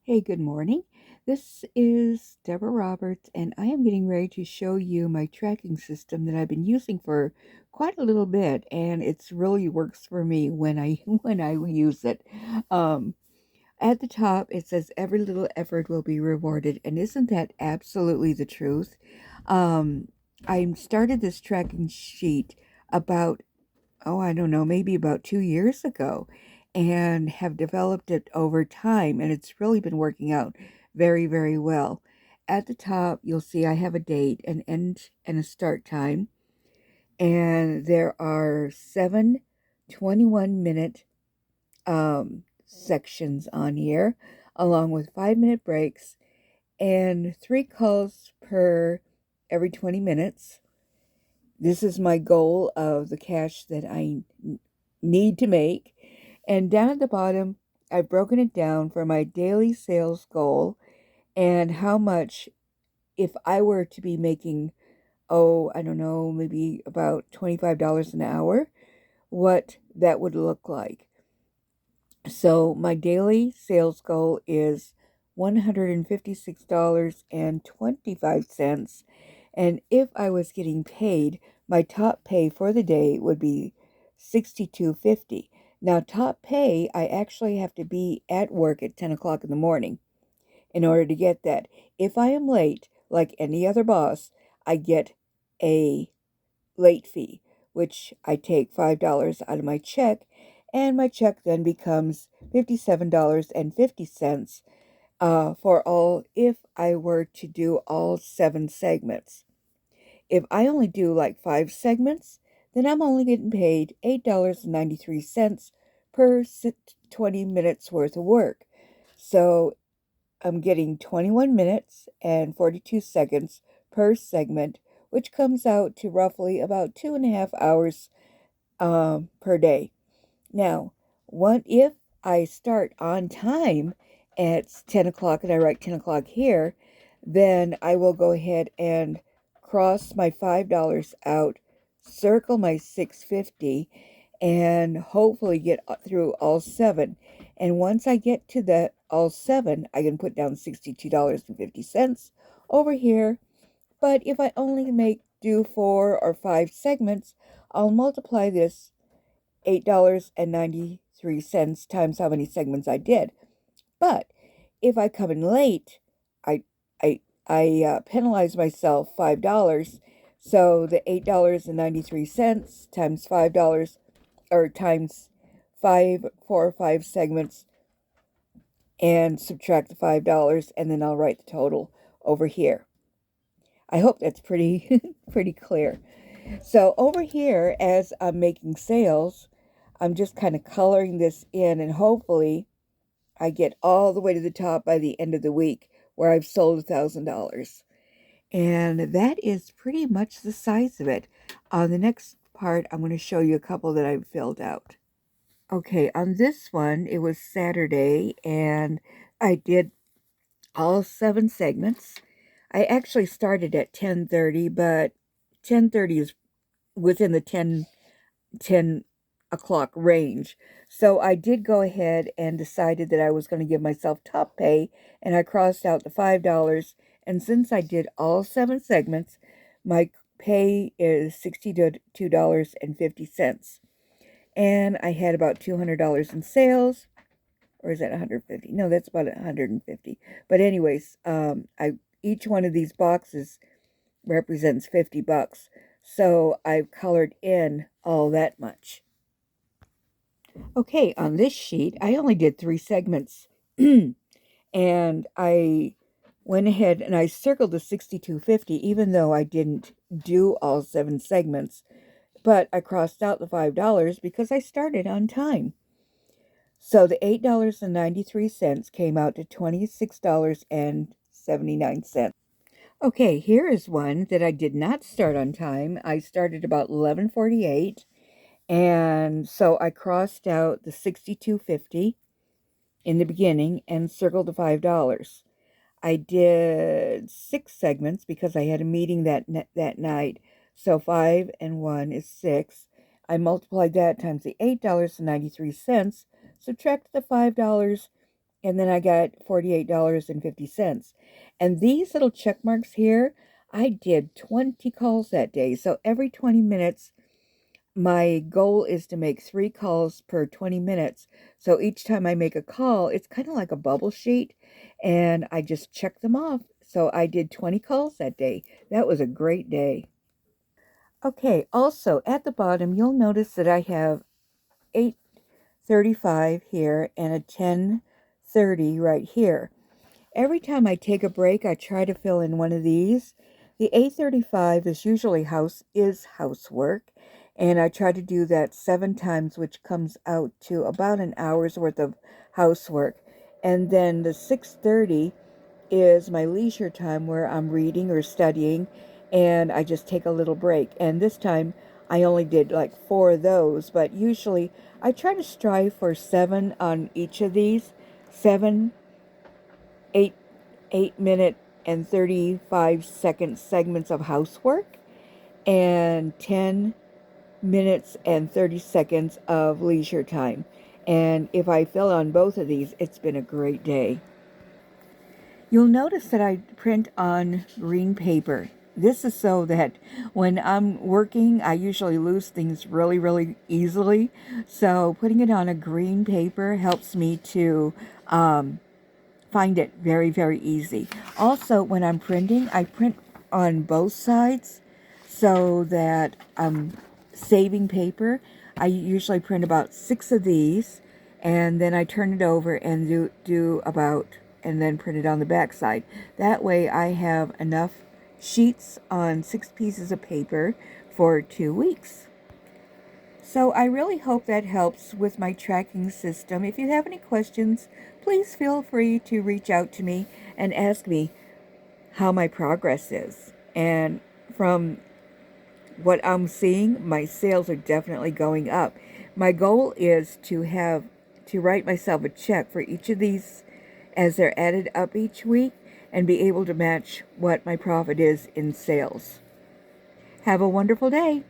Hey, good morning. This is Deborah Roberts, and I am getting ready to show you my tracking system that I've been using for quite a little bit, and it's really works for me when I when I use it. Um, at the top, it says every little effort will be rewarded, and isn't that absolutely the truth? Um, I started this tracking sheet about I don't know, maybe about 2 years ago, and have developed it over time. And it's really been working out very, very well. At the top, you'll see I have a date, an end, and a start time. And there are seven 21-minute sections on here, along with 5-minute breaks and 3 calls per every 20 minutes. This is my goal of the cash that I need to make. And down at the bottom, I've broken it down for my daily sales goal and how much, if I were to be making, I don't know, maybe about $25 an hour, what that would look like. So my daily sales goal is $156.25. And if I was getting paid, my top pay for the day would be $62.50. Now, top pay, I actually have to be at work at 10 o'clock in the morning in order to get that. If I am late, like any other boss, I get a late fee, which I take $5 out of my check, and my check then becomes $57.50 for all if I were to do all 7 segments. If I only do like 5 segments, then I'm only getting paid $8.93 per 20 minutes worth of work. So I'm getting 21 minutes and 42 seconds per segment, which comes out to roughly about 2.5 hours per day. Now, what if I start on time at 10 o'clock and I write 10 o'clock here, then I will go ahead and cross my $5 out, circle my 650, and hopefully get through all 7. And once I get to the all 7, I can put down $62.50 over here. But if I only do 4 or 5 segments, I'll multiply this $8.93 times how many segments I did. But if I come in late, I I penalize myself $5. So the $8.93 times $5, or times 4 or 5 segments, and subtract the $5, and then I'll write the total over here. I hope that's pretty pretty clear. So over here, as I'm making sales, I'm just kind of coloring this in, and hopefully I get all the way to the top by the end of the week where I've sold $1,000. And that is pretty much the size of it. On the next part, I'm going to show you a couple that I've filled out. Okay, on this one, it was Saturday, and I did all 7 segments. I actually started at 10:30, but 10:30 is within the 10 o'clock range. So I did go ahead and decided that I was going to give myself top pay, and I crossed out the $5. And since I did all 7 segments, my pay is $62.50. And I had about $200 in sales, or is that 150? No, that's about 150. But anyways, I each one of these boxes represents $50. So I've colored in all that much. Okay, on this sheet, I only did 3 segments. And I went ahead and I circled the 62.50, even though I didn't do all 7 segments. But I crossed out the $5 because I started on time. So the $8.93 came out to $26.79. Okay, here is one that I did not start on time. I started about 11:48, and so I crossed out the 62.50 in the beginning and circled the $5. I did 6 segments because I had a meeting that night. So 5 and 1 is 6. I multiplied that times the $8.93, subtract the $5, And then I got $48.50. And these little check marks here, I did 20 calls that day. So every 20 minutes, my goal is to make 3 calls per 20 minutes. So each time I make a call, it's kind of like a bubble sheet, and I just check them off. So I did 20 calls that day. That was a great day. Okay, also at the bottom, you'll notice that I have 8:35 here and a 10:30 right here. Every time I take a break, I try to fill in one of these. The 8:35 is usually housework, and I try to do that 7 times, which comes out to about an hour's worth of housework. And then the 6:30 is my leisure time where I'm reading or studying, and I just take a little break. And this time I only did like 4 of those, but usually I try to strive for 7 on each of these. 7, 8, 8-minute and 35-second segments of housework, and 10 minutes and 30 seconds of leisure time. And if I fill on both of these, it's been a great day. You'll notice that I print on green paper. This is so that when I'm working, I usually lose things really, really easily. So putting it on a green paper helps me to find it very, very easy. Also, when I'm printing, I print on both sides so that I'm saving paper. I usually print about 6 of these, and then I turn it over and do about, and then print it on the back side. That way I have enough sheets on 6 pieces of paper for 2 weeks. So I really hope that helps with my tracking system. If you have any questions, please feel free to reach out to me and ask me how my progress is. And from what I'm seeing, my sales are definitely going up. My goal is to write myself a check for each of these as they're added up each week and be able to match what my profit is in sales. Have a wonderful day.